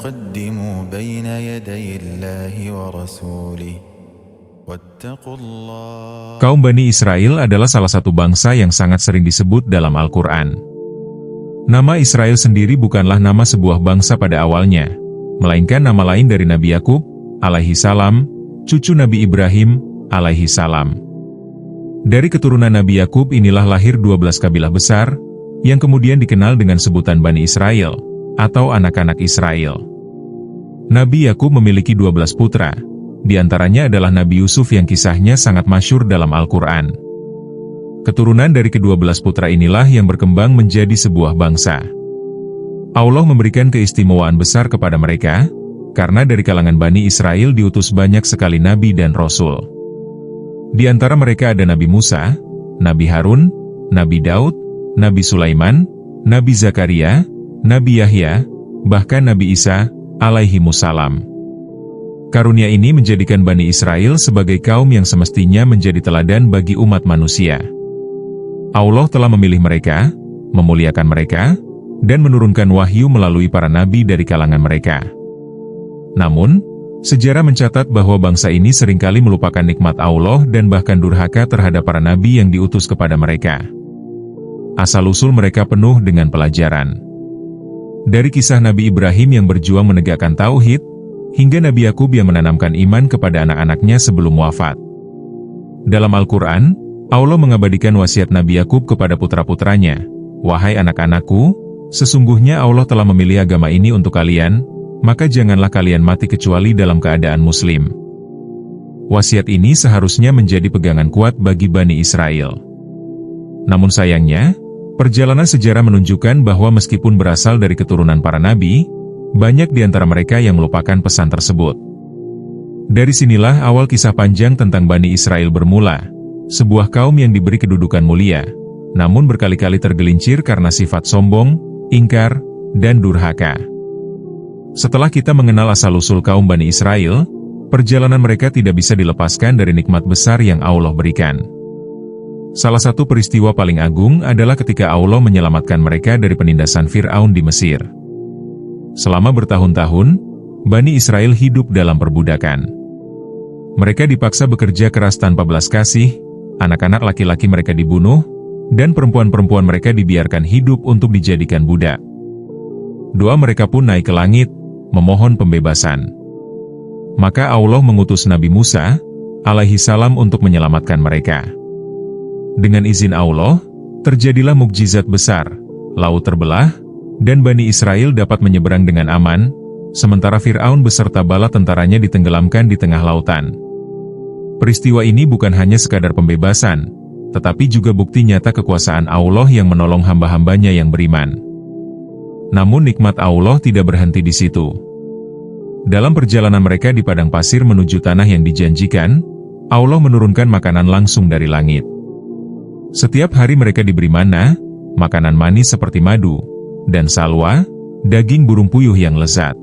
تقدموا بين يدي الله ورسوله واتقوا الله. Kaum Bani Israel adalah salah satu bangsa yang sangat sering disebut dalam Al-Quran. Nama Israel sendiri bukanlah nama sebuah bangsa pada awalnya, melainkan nama lain dari Nabi Yakub, alaihi salam, cucu Nabi Ibrahim, alaihi salam. Dari keturunan Nabi Yakub inilah lahir 12 kabilah besar, yang kemudian dikenal dengan sebutan Bani Israel, atau anak-anak Israel. Nabi Yakub memiliki 12 putra, di antaranya adalah Nabi Yusuf yang kisahnya sangat masyhur dalam Al-Quran. Keturunan dari ke-12 putra inilah yang berkembang menjadi sebuah bangsa. Allah memberikan keistimewaan besar kepada mereka, karena dari kalangan Bani Israel diutus banyak sekali Nabi dan Rasul. Di antara mereka ada Nabi Musa, Nabi Harun, Nabi Daud, Nabi Sulaiman, Nabi Zakaria, Nabi Yahya, bahkan Nabi Isa, alaihimussalam. Karunia ini menjadikan Bani Israel sebagai kaum yang semestinya menjadi teladan bagi umat manusia. Allah telah memilih mereka, memuliakan mereka, dan menurunkan wahyu melalui para nabi dari kalangan mereka. Namun, sejarah mencatat bahwa bangsa ini seringkali melupakan nikmat Allah dan bahkan durhaka terhadap para nabi yang diutus kepada mereka. Asal-usul mereka penuh dengan pelajaran. Dari kisah Nabi Ibrahim yang berjuang menegakkan tauhid, hingga Nabi Yakub yang menanamkan iman kepada anak-anaknya sebelum wafat. Dalam Al-Quran, Allah mengabadikan wasiat Nabi Yakub kepada putra-putranya, "Wahai anak-anakku, sesungguhnya Allah telah memilih agama ini untuk kalian, maka janganlah kalian mati kecuali dalam keadaan muslim." Wasiat ini seharusnya menjadi pegangan kuat bagi Bani Israel. Namun sayangnya, perjalanan sejarah menunjukkan bahwa meskipun berasal dari keturunan para nabi, banyak di antara mereka yang melupakan pesan tersebut. Dari sinilah awal kisah panjang tentang Bani Israel bermula, sebuah kaum yang diberi kedudukan mulia, namun berkali-kali tergelincir karena sifat sombong, ingkar, dan durhaka. Setelah kita mengenal asal-usul kaum Bani Israel, perjalanan mereka tidak bisa dilepaskan dari nikmat besar yang Allah berikan. Salah satu peristiwa paling agung adalah ketika Allah menyelamatkan mereka dari penindasan Fir'aun di Mesir. Selama bertahun-tahun, Bani Israel hidup dalam perbudakan. Mereka dipaksa bekerja keras tanpa belas kasih, anak-anak laki-laki mereka dibunuh, dan perempuan-perempuan mereka dibiarkan hidup untuk dijadikan budak. Doa mereka pun naik ke langit, memohon pembebasan. Maka Allah mengutus Nabi Musa, alaihi salam untuk menyelamatkan mereka. Dengan izin Allah, terjadilah mukjizat besar, laut terbelah, dan Bani Israel dapat menyeberang dengan aman, sementara Fir'aun beserta bala tentaranya ditenggelamkan di tengah lautan. Peristiwa ini bukan hanya sekadar pembebasan, tetapi juga bukti nyata kekuasaan Allah yang menolong hamba-hambanya yang beriman. Namun nikmat Allah tidak berhenti di situ. Dalam perjalanan mereka di padang pasir menuju tanah yang dijanjikan, Allah menurunkan makanan langsung dari langit. Setiap hari mereka diberi manna, makanan manis seperti madu, dan salwa, daging burung puyuh yang lezat.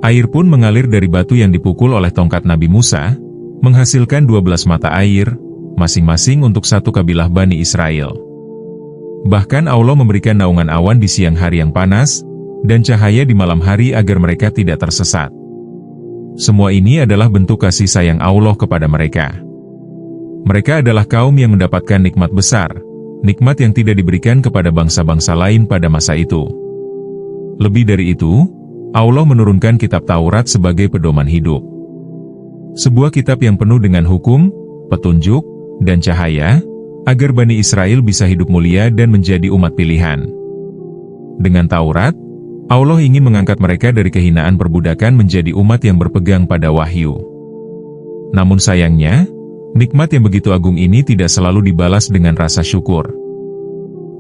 Air pun mengalir dari batu yang dipukul oleh tongkat Nabi Musa, menghasilkan 12 mata air, masing-masing untuk satu kabilah Bani Israel. Bahkan Allah memberikan naungan awan di siang hari yang panas, dan cahaya di malam hari agar mereka tidak tersesat. Semua ini adalah bentuk kasih sayang Allah kepada mereka. Mereka adalah kaum yang mendapatkan nikmat besar, nikmat yang tidak diberikan kepada bangsa-bangsa lain pada masa itu. Lebih dari itu, Allah menurunkan kitab Taurat sebagai pedoman hidup. Sebuah kitab yang penuh dengan hukum, petunjuk, dan cahaya, agar Bani Israel bisa hidup mulia dan menjadi umat pilihan. Dengan Taurat, Allah ingin mengangkat mereka dari kehinaan perbudakan menjadi umat yang berpegang pada wahyu. Namun sayangnya, nikmat yang begitu agung ini tidak selalu dibalas dengan rasa syukur.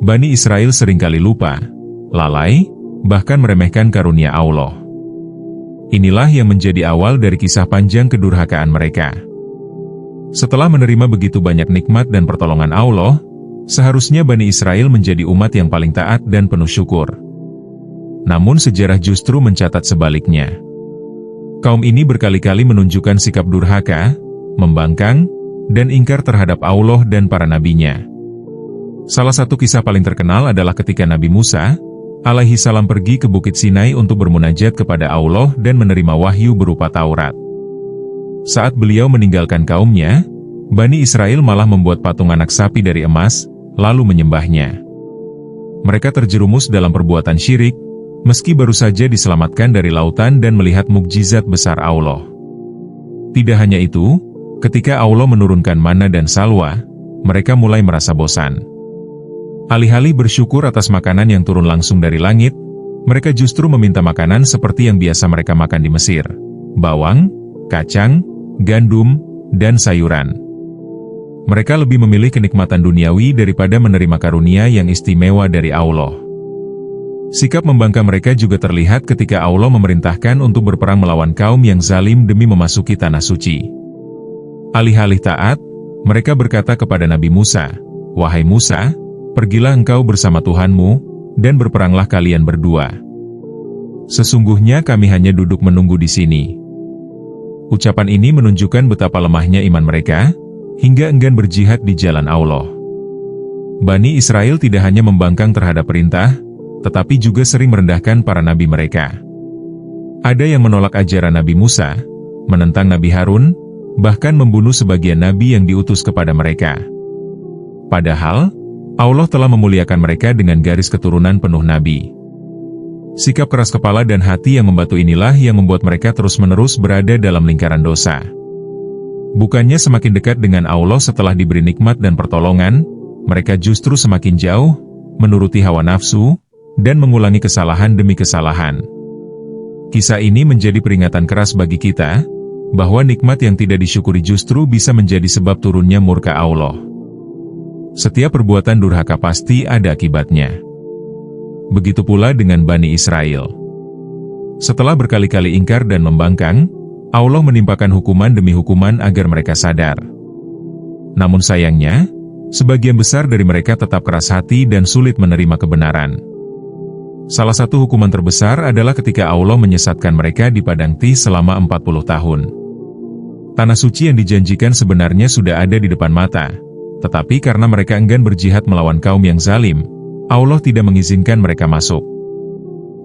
Bani Israel seringkali lupa, lalai, bahkan meremehkan karunia Allah. Inilah yang menjadi awal dari kisah panjang kedurhakaan mereka. Setelah menerima begitu banyak nikmat dan pertolongan Allah, seharusnya Bani Israel menjadi umat yang paling taat dan penuh syukur. Namun sejarah justru mencatat sebaliknya. Kaum ini berkali-kali menunjukkan sikap durhaka, membangkang, dan ingkar terhadap Allah dan para nabinya. Salah satu kisah paling terkenal adalah ketika Nabi Musa, alaihi salam pergi ke Bukit Sinai untuk bermunajat kepada Allah dan menerima wahyu berupa Taurat. Saat beliau meninggalkan kaumnya, Bani Israel malah membuat patung anak sapi dari emas, lalu menyembahnya. Mereka terjerumus dalam perbuatan syirik, meski baru saja diselamatkan dari lautan dan melihat mukjizat besar Allah. Tidak hanya itu, ketika Allah menurunkan mana dan salwa, mereka mulai merasa bosan. Alih-alih bersyukur atas makanan yang turun langsung dari langit, mereka justru meminta makanan seperti yang biasa mereka makan di Mesir: bawang, kacang, gandum, dan sayuran. Mereka lebih memilih kenikmatan duniawi daripada menerima karunia yang istimewa dari Allah. Sikap membangkang mereka juga terlihat ketika Allah memerintahkan untuk berperang melawan kaum yang zalim demi memasuki tanah suci. Alih-alih taat, mereka berkata kepada Nabi Musa, "Wahai Musa, pergilah engkau bersama Tuhanmu, dan berperanglah kalian berdua. Sesungguhnya kami hanya duduk menunggu di sini." Ucapan ini menunjukkan betapa lemahnya iman mereka, hingga enggan berjihad di jalan Allah. Bani Israel tidak hanya membangkang terhadap perintah, tetapi juga sering merendahkan para nabi mereka. Ada yang menolak ajaran Nabi Musa, menentang Nabi Harun, bahkan membunuh sebagian nabi yang diutus kepada mereka. Padahal, Allah telah memuliakan mereka dengan garis keturunan penuh nabi. Sikap keras kepala dan hati yang membatu inilah yang membuat mereka terus-menerus berada dalam lingkaran dosa. Bukannya semakin dekat dengan Allah setelah diberi nikmat dan pertolongan, mereka justru semakin jauh, menuruti hawa nafsu, dan mengulangi kesalahan demi kesalahan. Kisah ini menjadi peringatan keras bagi kita, bahwa nikmat yang tidak disyukuri justru bisa menjadi sebab turunnya murka Allah. Setiap perbuatan durhaka pasti ada akibatnya. Begitu pula dengan Bani Israel. Setelah berkali-kali ingkar dan membangkang, Allah menimpakan hukuman demi hukuman agar mereka sadar. Namun sayangnya, sebagian besar dari mereka tetap keras hati dan sulit menerima kebenaran. Salah satu hukuman terbesar adalah ketika Allah menyesatkan mereka di padang Tih selama 40 tahun. Tanah suci yang dijanjikan sebenarnya sudah ada di depan mata. Tetapi karena mereka enggan berjihad melawan kaum yang zalim, Allah tidak mengizinkan mereka masuk.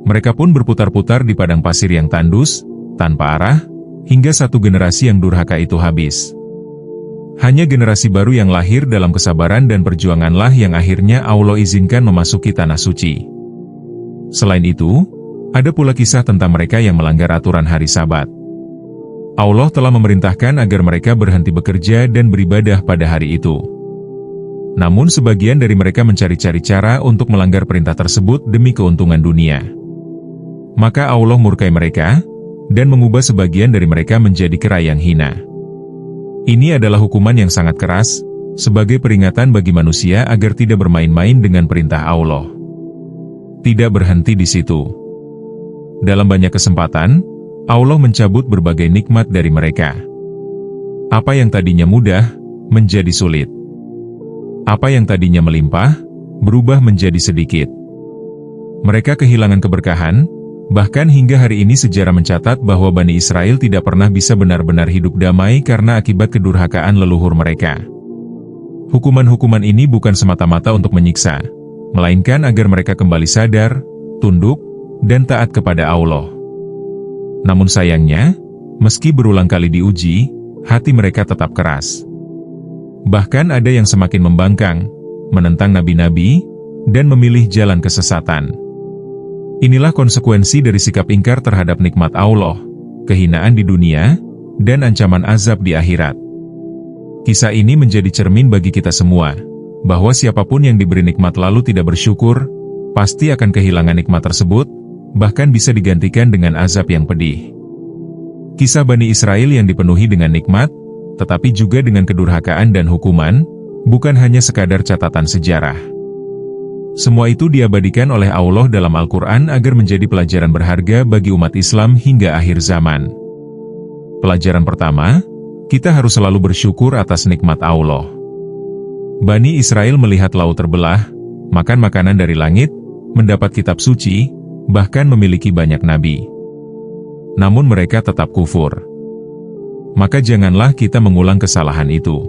Mereka pun berputar-putar di padang pasir yang tandus, tanpa arah, hingga satu generasi yang durhaka itu habis. Hanya generasi baru yang lahir dalam kesabaran dan perjuanganlah yang akhirnya Allah izinkan memasuki tanah suci. Selain itu, ada pula kisah tentang mereka yang melanggar aturan hari Sabat. Allah telah memerintahkan agar mereka berhenti bekerja dan beribadah pada hari itu. Namun sebagian dari mereka mencari-cari cara untuk melanggar perintah tersebut demi keuntungan dunia. Maka Allah murkai mereka, dan mengubah sebagian dari mereka menjadi kera yang hina. Ini adalah hukuman yang sangat keras, sebagai peringatan bagi manusia agar tidak bermain-main dengan perintah Allah. Tidak berhenti di situ. Dalam banyak kesempatan, Allah mencabut berbagai nikmat dari mereka. Apa yang tadinya mudah, menjadi sulit. Apa yang tadinya melimpah, berubah menjadi sedikit. Mereka kehilangan keberkahan, bahkan hingga hari ini sejarah mencatat bahwa Bani Israel tidak pernah bisa benar-benar hidup damai karena akibat kedurhakaan leluhur mereka. Hukuman-hukuman ini bukan semata-mata untuk menyiksa, melainkan agar mereka kembali sadar, tunduk, dan taat kepada Allah. Namun sayangnya, meski berulang kali diuji, hati mereka tetap keras. Bahkan ada yang semakin membangkang, menentang nabi-nabi, dan memilih jalan kesesatan. Inilah konsekuensi dari sikap ingkar terhadap nikmat Allah, kehinaan di dunia, dan ancaman azab di akhirat. Kisah ini menjadi cermin bagi kita semua, bahwa siapapun yang diberi nikmat lalu tidak bersyukur, pasti akan kehilangan nikmat tersebut, bahkan bisa digantikan dengan azab yang pedih. Kisah Bani Israel yang dipenuhi dengan nikmat, tetapi juga dengan kedurhakaan dan hukuman, bukan hanya sekadar catatan sejarah. Semua itu diabadikan oleh Allah dalam Al-Quran agar menjadi pelajaran berharga bagi umat Islam hingga akhir zaman. Pelajaran pertama, kita harus selalu bersyukur atas nikmat Allah. Bani Israel melihat laut terbelah, makan makanan dari langit, mendapat kitab suci, bahkan memiliki banyak nabi. Namun mereka tetap kufur. Maka janganlah kita mengulang kesalahan itu.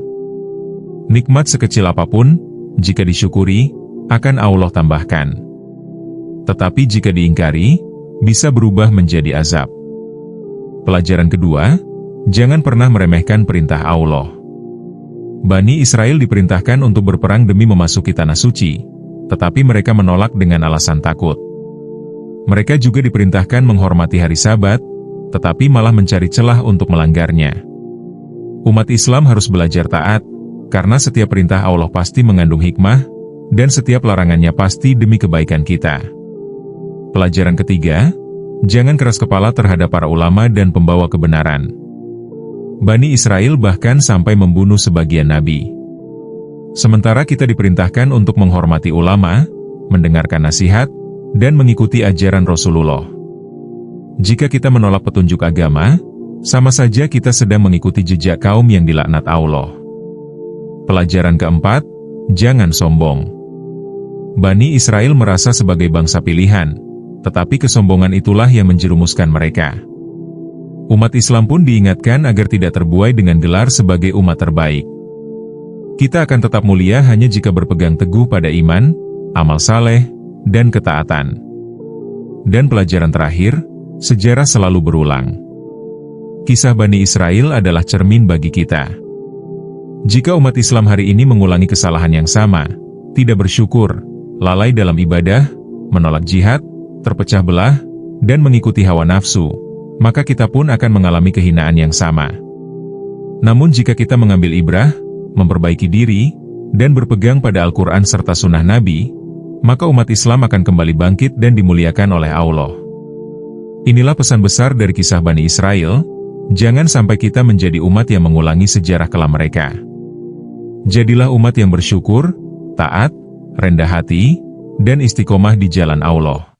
Nikmat sekecil apapun, jika disyukuri, akan Allah tambahkan. tetapi jika diingkari, bisa berubah menjadi azab. Pelajaran kedua, jangan pernah meremehkan perintah Allah. Bani Israel diperintahkan untuk berperang demi memasuki tanah suci, tetapi mereka menolak dengan alasan takut. Mereka juga diperintahkan menghormati hari Sabat, tetapi malah mencari celah untuk melanggarnya. Umat Islam harus belajar taat, karena setiap perintah Allah pasti mengandung hikmah, dan setiap larangannya pasti demi kebaikan kita. Pelajaran ketiga, jangan keras kepala terhadap para ulama dan pembawa kebenaran. Bani Israel bahkan sampai membunuh sebagian nabi. Sementara kita diperintahkan untuk menghormati ulama, mendengarkan nasihat, dan mengikuti ajaran Rasulullah. Jika kita menolak petunjuk agama, sama saja kita sedang mengikuti jejak kaum yang dilaknat Allah. Pelajaran keempat, jangan sombong. Bani Israel merasa sebagai bangsa pilihan, tetapi kesombongan itulah yang menjerumuskan mereka. Umat Islam pun diingatkan agar tidak terbuai dengan gelar sebagai umat terbaik. Kita akan tetap mulia hanya jika berpegang teguh pada iman, amal saleh, dan ketaatan. Dan pelajaran terakhir, sejarah selalu berulang. Kisah Bani Israel adalah cermin bagi kita. Jika umat Islam hari ini mengulangi kesalahan yang sama, tidak bersyukur, lalai dalam ibadah, menolak jihad, terpecah belah, dan mengikuti hawa nafsu, maka kita pun akan mengalami kehinaan yang sama. Namun jika kita mengambil ibrah, memperbaiki diri, dan berpegang pada Al-Quran serta sunnah Nabi, maka umat Islam akan kembali bangkit dan dimuliakan oleh Allah. Inilah pesan besar dari kisah Bani Israel, jangan sampai kita menjadi umat yang mengulangi sejarah kelam mereka. Jadilah umat yang bersyukur, taat, rendah hati, dan istiqomah di jalan Allah.